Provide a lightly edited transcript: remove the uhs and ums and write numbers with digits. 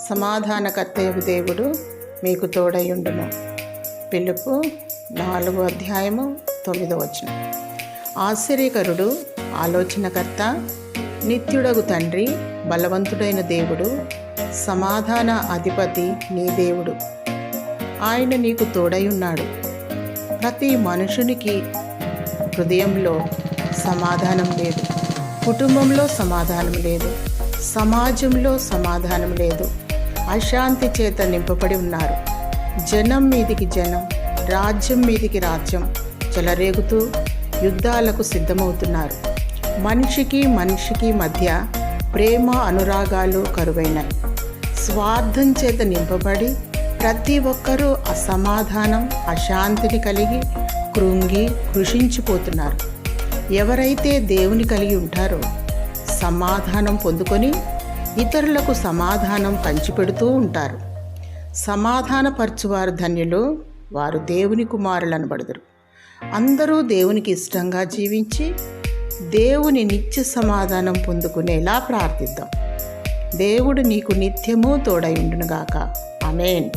సమాధానకర్తయగు దేవుడు మీకు తోడయుండును. పిలుపు 4:9. ఆశ్చర్యకరుడు, ఆలోచనకర్త, నిత్యుడగు తండ్రి, బలవంతుడైన దేవుడు, సమాధాన అధిపతి నీ దేవుడు. ఆయన నీకు తోడయున్నాడు. ప్రతి మనుషునికి హృదయంలో సమాధానం లేదు, కుటుంబంలో సమాధానం లేదు, సమాజంలో సమాధానం లేదు. అశాంతి చేత నింపబడి ఉన్నారు. జనం మీదికి జనం, రాజ్యం మీదికి రాజ్యం చెలరేగుతూ యుద్ధాలకు సిద్ధమవుతున్నారు. మనిషికి మనిషికి మధ్య ప్రేమ అనురాగాలు కరువైనాయి. స్వార్థం చేత నింపబడి ప్రతి ఒక్కరూ అసమాధానం, అశాంతిని కలిగి కృంగి కృషించిపోతున్నారు. ఎవరైతే దేవుని కలిగి ఉంటారో సమాధానం పొందుకొని ఇతరులకు సమాధానం పంచిపెడుతూ ఉంటారు. సమాధానపరచువారు ధన్యులు, వారు దేవుని కుమారులనబడుదురు. అందరూ దేవునికి ఇష్టంగా జీవించి దేవుని నిత్య సమాధానం పొందుకునేలా ప్రార్థిద్దాం. దేవుడు నీకు నిత్యము తోడై ఉండునుగాక. ఆమేన్.